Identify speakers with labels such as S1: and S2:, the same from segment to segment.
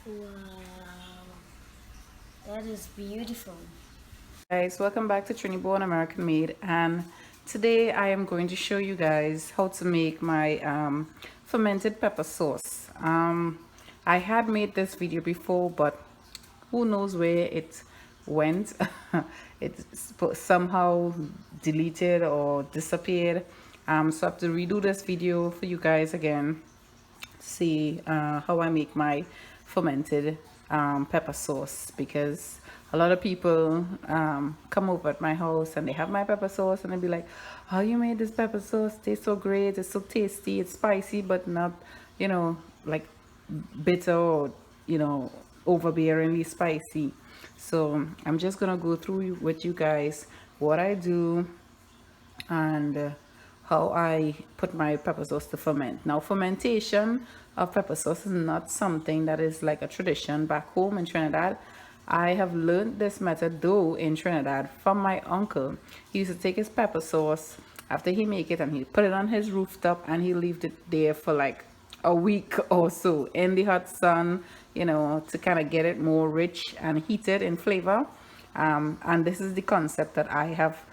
S1: Wow, that is beautiful.
S2: Guys, welcome back to Trini-Born American Made, and today I am going to show you guys how to make my fermented pepper sauce. I had made this video before, but who knows where it went. It somehow deleted or disappeared, so I have to redo this video for you guys again, see how I make my fermented pepper sauce, because a lot of people come over at my house and they have my pepper sauce and they be like, "How you made this pepper sauce? Tastes so great, it's so tasty, it's spicy but not, like bitter or, overbearingly spicy." So I'm just gonna go through with you guys what I do and how I put my pepper sauce to ferment. Now, fermentation of pepper sauce is not something that is like a tradition back home in Trinidad. I have learned this method though in Trinidad from my uncle. He used to take his pepper sauce after he make it and he put it on his rooftop and he leave it there for like a week or so in the hot sun, to kind of get it more rich and heated in flavor. And this is the concept that I have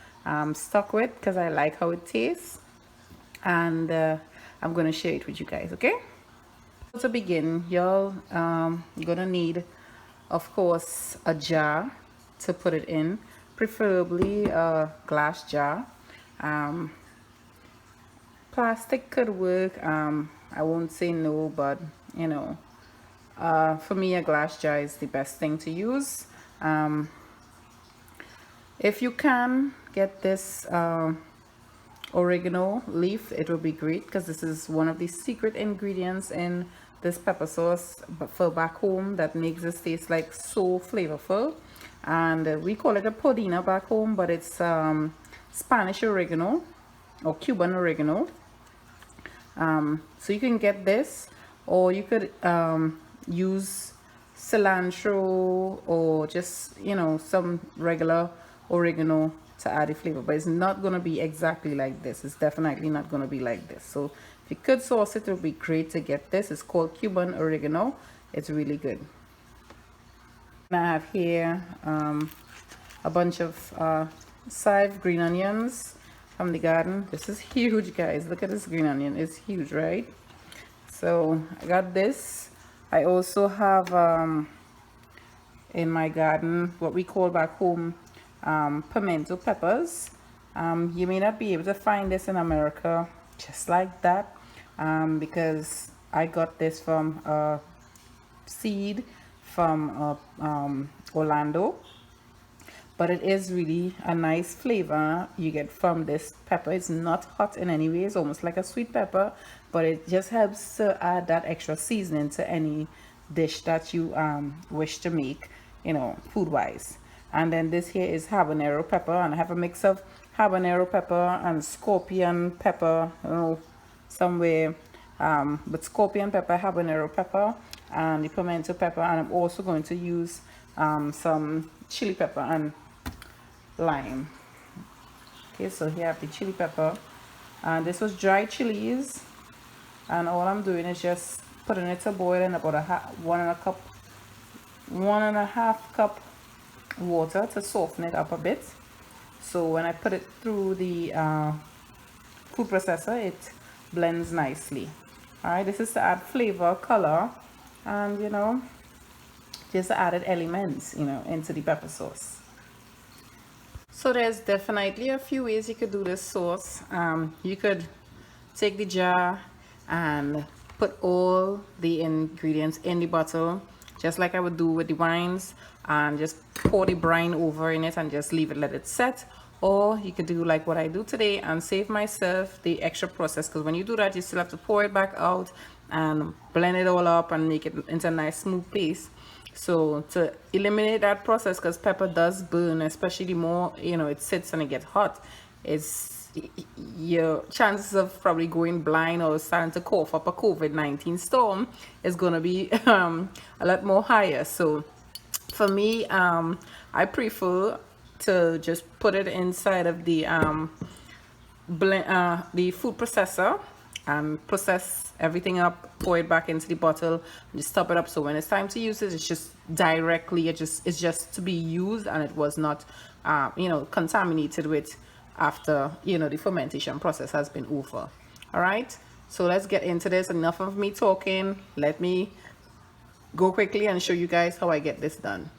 S2: stuck with because I like how it tastes, and I'm gonna share it with you guys. Okay, to begin, y'all, you're gonna need, of course, a jar to put it in, preferably a glass jar. um, Plastic could work. I won't say no, but for me, a glass jar is the best thing to use. If you can get this oregano leaf, it will be great, because this is one of the secret ingredients in this pepper sauce but for back home that makes this taste like so flavorful. And we call it a podina back home, but it's Spanish oregano or Cuban oregano. So you can get this, or you could use cilantro or just some regular oregano to add the flavor, but it's not going to be exactly like this. It's definitely not going to be like this. So if you could sauce it, it would be great to get this. It's called Cuban oregano. It's really good. And I have here a bunch of side green onions from the garden. This is huge, guys. Look at this green onion. It's huge, right? So I got this. I also have in my garden what we call back home pimento peppers. You may not be able to find this in America just like that, because I got this from a seed from Orlando, but it is really a nice flavor you get from this pepper. It's not hot in any way. It's almost like a sweet pepper, but it just helps to add that extra seasoning to any dish that you wish to make, food wise. And then this here is habanero pepper, and I have a mix of habanero pepper and scorpion pepper, somewhere, but scorpion pepper, habanero pepper, and the pimento pepper. And I'm also going to use some chili pepper and lime. Okay, so here I have the chili pepper, and this was dried chilies, and all I'm doing is just putting it to boil in about 1.5 cup water to soften it up a bit. So when I put it through the food processor, it blends nicely. All right, this is to add flavor, color, and just added elements into the pepper sauce. So there's definitely a few ways you could do this sauce. You could take the jar and put all the ingredients in the bottle, just like I would do with the wines, and just pour the brine over in it and just leave it, let it set. Or you could do like what I do today and save myself the extra process, because when you do that, you still have to pour it back out and blend it all up and make it into a nice smooth paste. So to eliminate that process, because pepper does burn, especially the more it sits and it gets hot, it's your chances of probably going blind or starting to cough up a COVID-19 storm is going to be a lot more higher. So for me, I prefer to just put it inside of the the food processor and process everything up, pour it back into the bottle, and just top it up. So when it's time to use it, it's just directly, it's just to be used, and it was not, you know, contaminated with after, you know, the fermentation process has been over. All right. So let's get into this. Enough of me talking. Let me go quickly and show you guys how I get this done.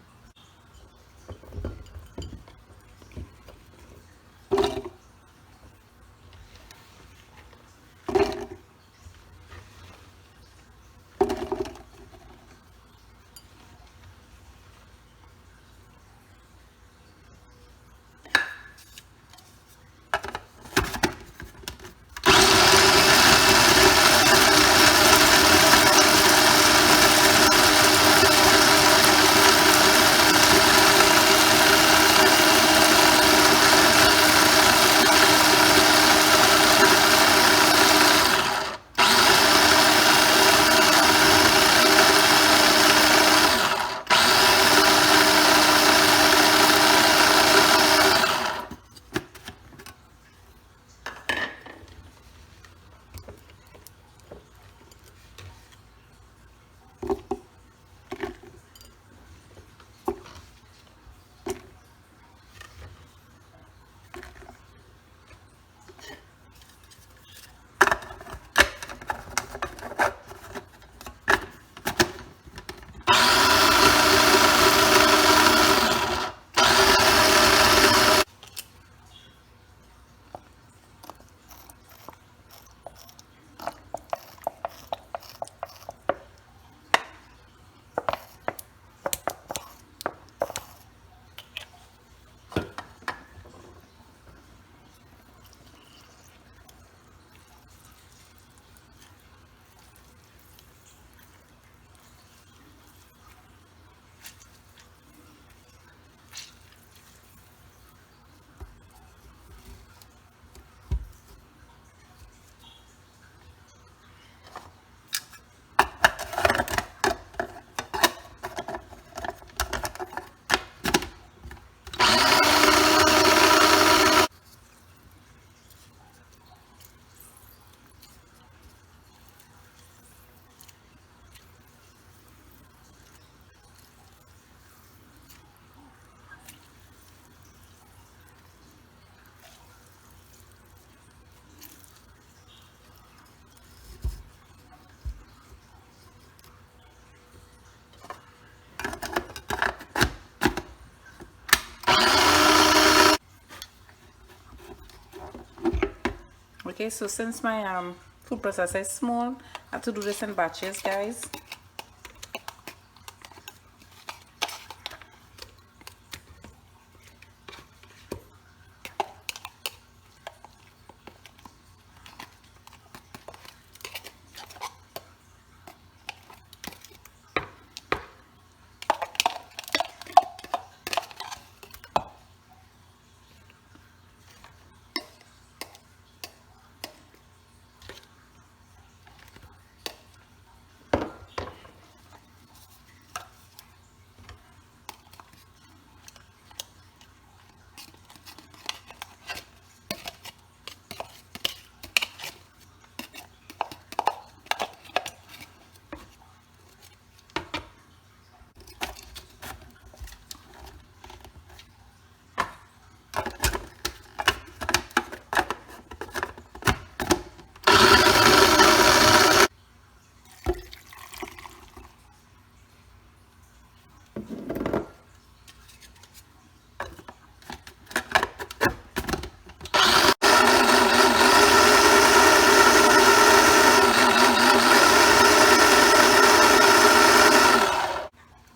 S2: Okay, so since my food processor is small, I have to do this in batches, guys.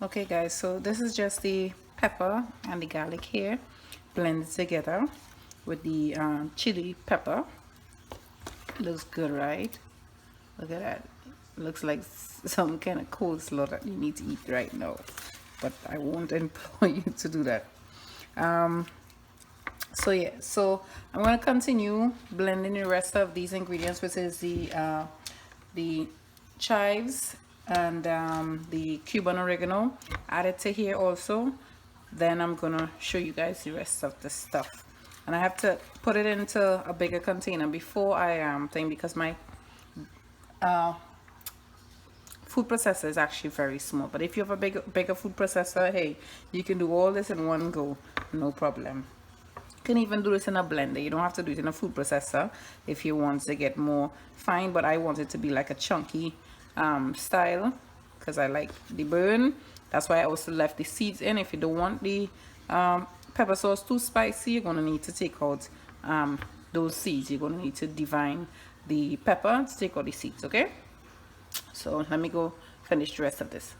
S2: Okay guys, so this is just the pepper and the garlic here blended together with the chili pepper. Looks good, right? Look at that. Looks like some kind of coleslaw that you need to eat right now, but I won't implore you to do that. So yeah, so I'm going to continue blending the rest of these ingredients, which is the chives and the Cuban oregano added to here also. Then I'm gonna show you guys the rest of the stuff, and I have to put it into a bigger container before I think, because my food processor is actually very small, but if you have a bigger food processor, hey, you can do all this in one go, no problem. You can even do this in a blender. You don't have to do it in a food processor if you want to get more fine, but I want it to be like a chunky style because I like the burn. That's why I also left the seeds in. If you don't want the pepper sauce too spicy, you're going to need to take out those seeds. You're going to need to divine the pepper to take out the seeds, okay? So let me go finish the rest of this.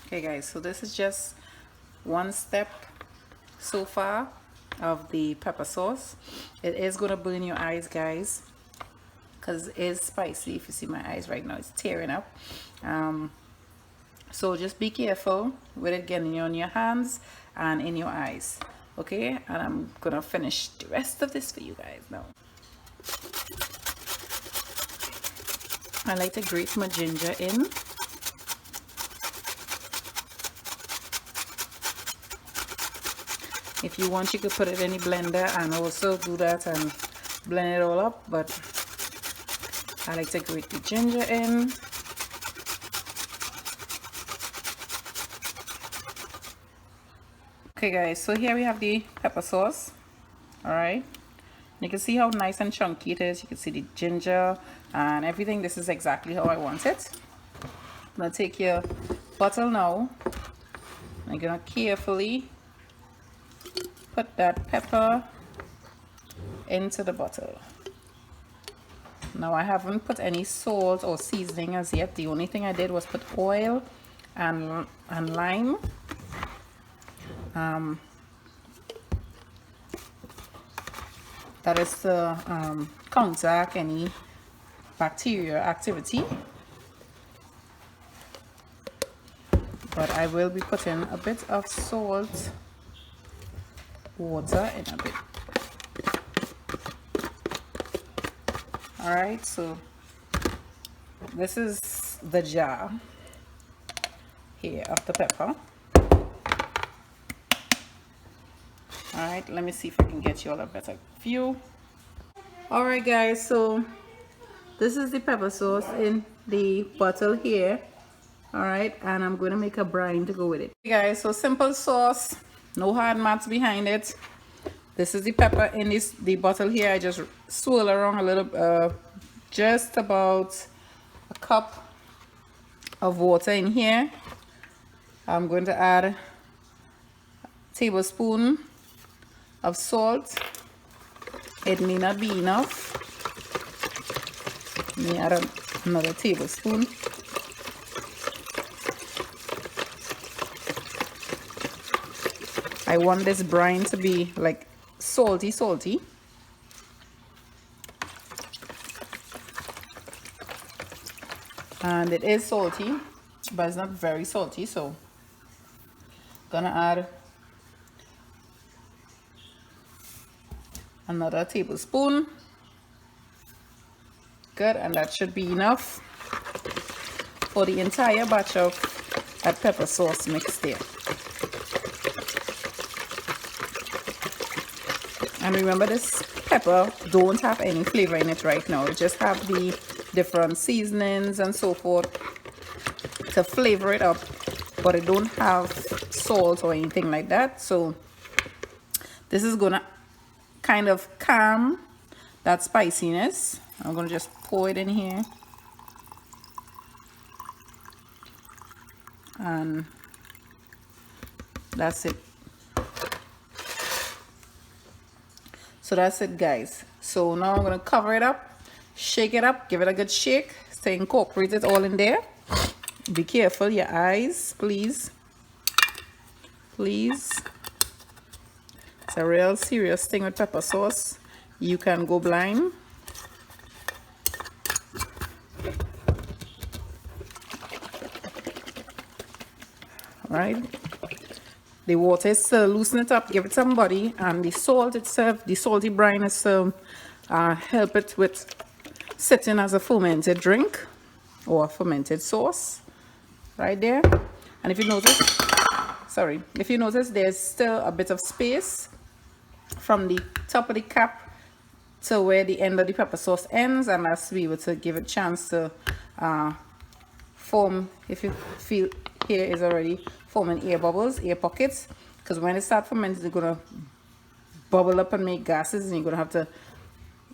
S2: Okay guys, so this is just one step so far of the pepper sauce. It is going to burn your eyes, guys, because it is spicy. If you see my eyes right now, it's tearing up. So just be careful with it getting on your hands and in your eyes, okay? And I'm gonna finish the rest of this for you guys now. I like to grate my ginger in. If you want, you could put it in the blender and also do that and blend it all up, but I like to grate the ginger in. Okay guys, so here we have the pepper sauce. All right, you can see how nice and chunky it is. You can see the ginger and everything. This is exactly how I want it. I'm gonna take your bottle now. I'm gonna carefully put that pepper into the bottle. Now I haven't put any salt or seasoning as yet. The only thing I did was put oil and lime. That is to counteract any bacteria activity. But I will be putting a bit of salt water in a bit. All right, so this is the jar here of the pepper. All right, let me see if I can get you all a better view. All right guys, so this is the pepper sauce in the bottle here. All right, and I'm going to make a brine to go with it. Hey guys, so simple sauce, no hard maths behind it. This is the pepper in the bottle here. I just swirl around a little, just about a cup of water in here. I'm going to add a tablespoon of salt. It may not be enough. Let me add another tablespoon. I want this brine to be like salty. And it is salty, but it's not very salty, so Gonna add another tablespoon. Good, and that should be enough for the entire batch of that pepper sauce mixed there. And remember, this pepper don't have any flavor in it right now. It just have the different seasonings and so forth to flavor it up, but it don't have salt or anything like that. So this is gonna kind of calm that spiciness. I'm gonna just pour it in here, and that's it. So that's it, guys. So now I'm gonna cover it up, shake it up, give it a good shake, to incorporate it all in there. Be careful, your eyes, please. Please. It's a real serious thing with pepper sauce. You can go blind. Right? The water is loosen it up, give it some body, and the salt itself, the salty brine is help it with sitting as a fermented drink or a fermented sauce right there. And if you notice, if you notice, there's still a bit of space from the top of the cap to where the end of the pepper sauce ends, and that's to be able to give it a chance to form. If you feel here is already forming air bubbles, air pockets, because when it starts fermenting, it's gonna bubble up and make gases, and you're gonna have to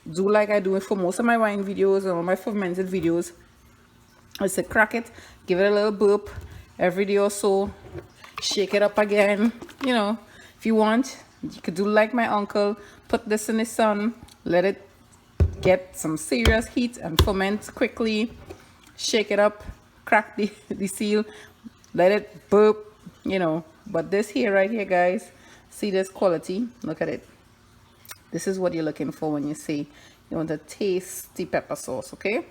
S2: do like I do for most of my wine videos or my fermented videos. Is to crack it, give it a little burp every day or so, shake it up again. You know, if you want, you could do like my uncle, put this in the sun, let it get some serious heat and ferment quickly, shake it up, crack the seal, let it burp, you know. But this here, right here, guys, see this quality, look at it. This is what you're looking for when you say you want a tasty pepper sauce, okay?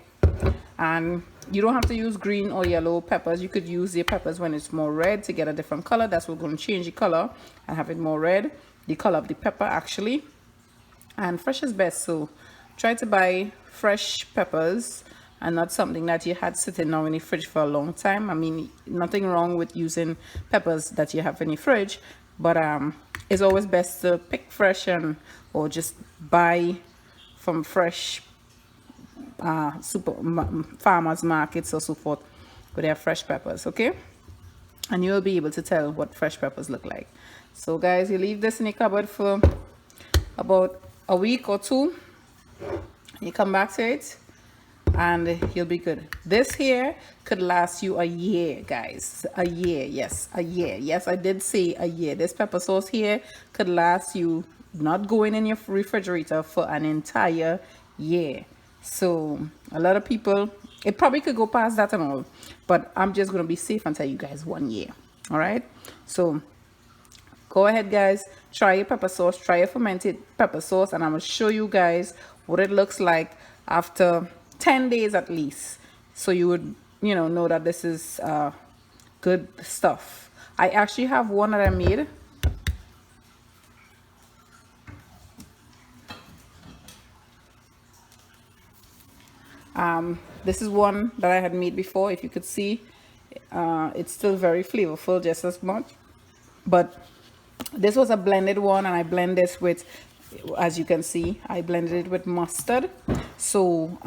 S2: And you don't have to use green or yellow peppers. You could use the peppers when it's more red to get a different color. That's what's going to change the color and have it more red, the color of the pepper actually. And fresh is best, so try to buy fresh peppers and not something that you had sitting now in the fridge for a long time. I mean, nothing wrong with using peppers that you have in the fridge, but it's always best to pick fresh or just buy from fresh farmers markets or so forth where they have fresh peppers, okay? And you'll be able to tell what fresh peppers look like. So guys, you leave this in the cupboard for about a week or two. You come back to it and you'll be good. This here could last you a year, guys. A year, yes, a year. Yes, I did say a year. This pepper sauce here could last you, not going in your refrigerator, for an entire year. So a lot of people, it probably could go past that and all, but I'm just gonna be safe and tell you guys 1 year. All right, so go ahead, guys, try your pepper sauce, try your fermented pepper sauce, and I'm gonna show you guys what it looks like after 10 days at least, so you would know that this is good stuff. I actually have one that I made. This is one that I had made before. If you could see, it's still very flavorful, just as much. But this was a blended one, and I blend this with, as you can see, I blended it with mustard. So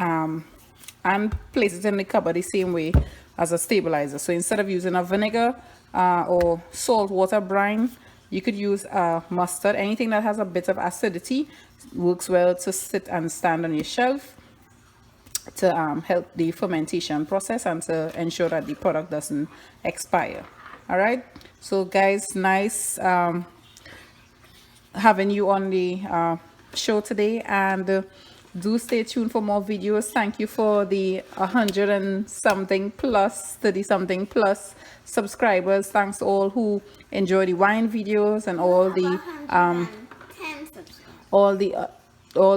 S2: and place it in the cupboard the same way as a stabilizer. So instead of using a vinegar or salt water brine, you could use mustard. Anything that has a bit of acidity works well to sit and stand on your shelf, to help the fermentation process and to ensure that the product doesn't expire. All right, so guys, nice having you on the show today, and do stay tuned for more videos. Thank you for the 100 and something plus, 30 something plus subscribers. Thanks to all who enjoy the wine videos and all the all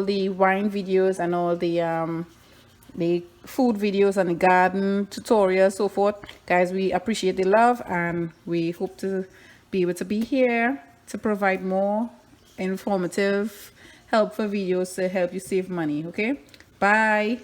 S2: the wine videos and all the food videos and the garden tutorials, so forth. Guys, we appreciate the love, and we hope to be able to be here to provide more informative, helpful videos to help you save money. Okay, bye.